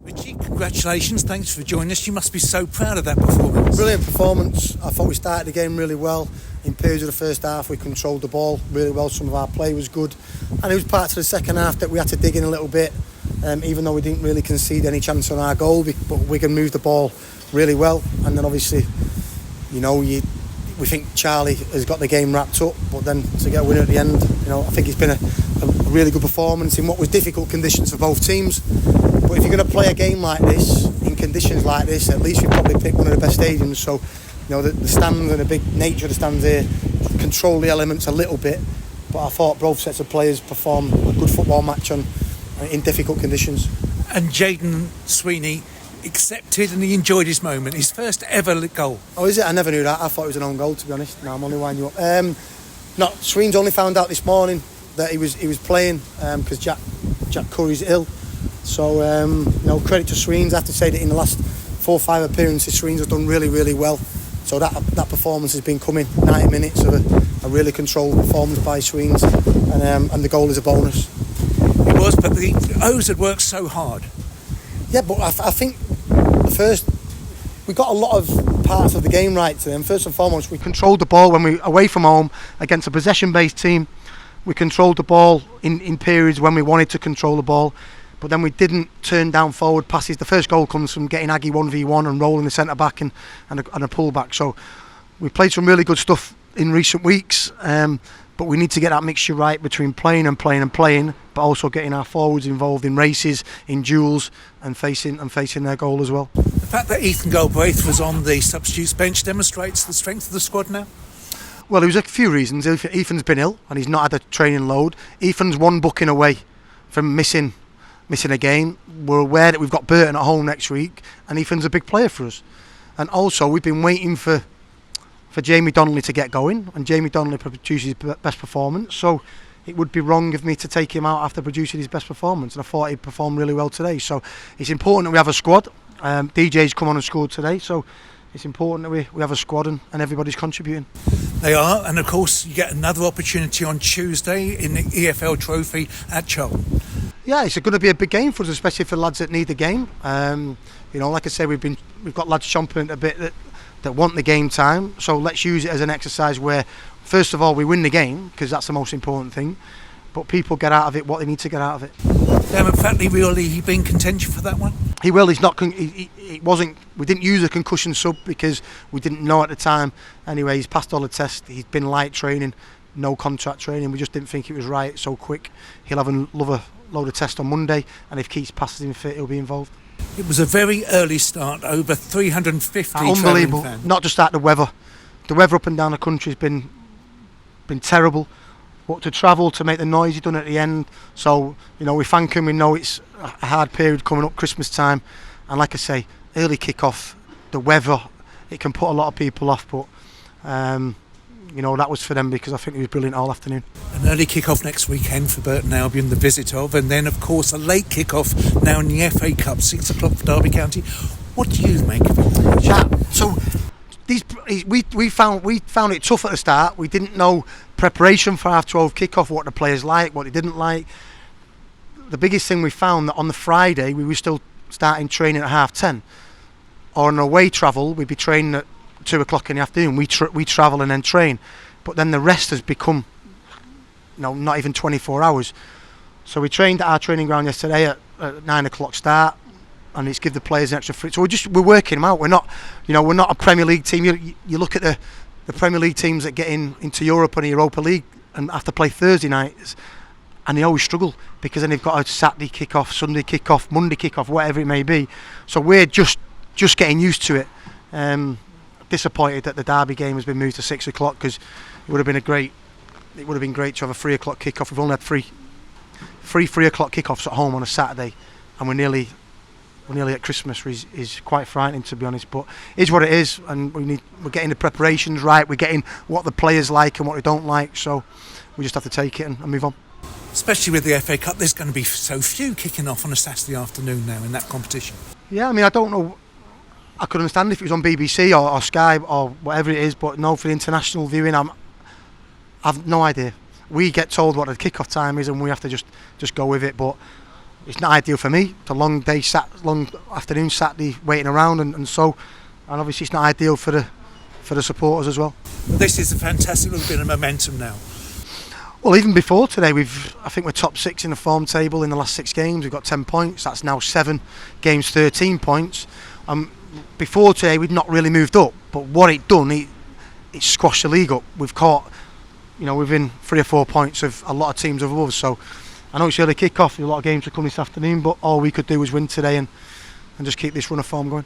Richie, congratulations, thanks for joining us. You must be so proud of that performance. Brilliant performance. I thought we started the game really well. In periods of the first half we controlled the ball really well, some of our play was good, and it was part of the second half that we had to dig in a little bit, even though we didn't really concede any chance on our goal, but Wigan moved the ball really well. And then obviously, we think Charlie has got the game wrapped up, but then to get a winner at the end, I think it's been a really good performance in what was difficult conditions for both teams. But if you're going to play a game like this, in conditions like this, at least we probably picked one of the best stadiums. So, the stands and the big nature of the stands here control the elements a little bit. But I thought both sets of players performed a good football match in difficult conditions. And Jaden Sweeney accepted and he enjoyed his moment, his first ever goal. Oh, is it? I never knew that. I thought it was an own goal, to be honest. No, I'm only winding you up. No, Sweeney's only found out this morning that he was playing because Jack Curry's ill. So, credit to Sweeney. I have to say that in the last 4 or 5 appearances, Sweeney has done really, really well. So that performance has been coming 90 minutes of a really controlled performance by Sweeney, and the goal is a bonus. It was, but the O's had worked so hard. Yeah, but I think we got a lot of parts of the game right to them. First and foremost, we controlled the ball when we away from home against a possession-based team. We controlled the ball in periods when we wanted to control the ball, but then we didn't turn down forward passes. The first goal comes from getting Aggie 1v1 and rolling the centre back and a pull back. So we played some really good stuff in recent weeks, but we need to get that mixture right between playing, but also getting our forwards involved in races, in duels, and facing their goal as well. The fact that Ethan Galbraith was on the substitutes bench demonstrates the strength of the squad now? Well, there was a few reasons. Ethan's been ill and he's not had a training load. Ethan's one booking away from missing a game. We're aware that we've got Burton at home next week, and Ethan's a big player for us. And also we've been waiting for Jamie Donnelly to get going, and Jamie Donnelly produces his best performance, so it would be wrong of me to take him out after producing his best performance, and I thought he performed really well today. So it's important that we have a squad. DJ's come on and scored today, so it's important that we have a squad and everybody's contributing. They are, and of course you get another opportunity on Tuesday in the EFL Trophy at Charlton. Yeah, it's going to be a big game for us, especially for lads that need the game. Like I say, we've got lads chomping a bit that want the game time. So let's use it as an exercise where, first of all, we win the game, because that's the most important thing. But people get out of it what they need to get out of it. Fatley, will he be in contention for that one? He will. He's not. He wasn't. We didn't use a concussion sub because we didn't know at the time. Anyway, he's passed all the tests. He's been light training, no contract training. We just didn't think it was right so quick. He'll have a load of tests on Monday, and if Keats passes him fit, he'll be involved. It was a very early start, over 350 unbelievable fans. Not just that, the weather up and down the country has been terrible, but to travel, to make the noise he done at the end, so we thank him. We know it's a hard period coming up, Christmas time, and like I say, early kick-off, the weather, it can put a lot of people off, but that was for them, because I think it was brilliant all afternoon. An early kick-off next weekend for Burton Albion, the visit of, and then of course a late kick-off now in the FA Cup, 6 o'clock for Derby County. What do you make of it? Yeah, so we found it tough at the start. We didn't know preparation for half 12 kick-off, what the players like, what they didn't like. The biggest thing we found that on the Friday we were still starting training at 10:30, or on away travel we'd be training at 2 o'clock in the afternoon. We travel and then train, but then the rest has become not even 24 hours. So we trained at our training ground yesterday at 9 o'clock start, and it's give the players an extra free. So we're working them out. We're not a Premier League team. You look at the Premier League teams that get into Europe and the Europa League and have to play Thursday nights, and they always struggle because then they've got a Saturday kick-off, Sunday kick-off, Monday kick-off, whatever it may be. So we're just getting used to it. Disappointed that the Derby game has been moved to 6 o'clock, because it would have been great to have a 3 o'clock kick-off. We've only had three 3 o'clock kick-offs at home on a Saturday, and we're nearly at Christmas. Is quite frightening, to be honest, but it's what it is, and we're getting the preparations right. We're getting what the players like and what they don't like, so we just have to take it and move on. Especially with the FA Cup, there's going to be so few kicking off on a Saturday afternoon now in that competition. Yeah, I mean, I don't know. I could understand if it was on BBC or Sky or whatever it is, but no, for the international viewing, I've no idea. We get told what the kick-off time is, and we have to just go with it. But it's not ideal for me. It's a long day, long afternoon Saturday waiting around, and obviously it's not ideal for the supporters as well. This is a fantastic little bit of momentum now. Well, even before today, I think we're top 6 in the form table in the last 6 games. We've got 10 points. That's now 7 games, 13 points. Before today, we'd not really moved up, but what it done, it squashed the league up. We've caught, within 3 or 4 points of a lot of teams above us. So I know it's early kick-off. A lot of games will come this afternoon, but all we could do was win today and just keep this run of form going.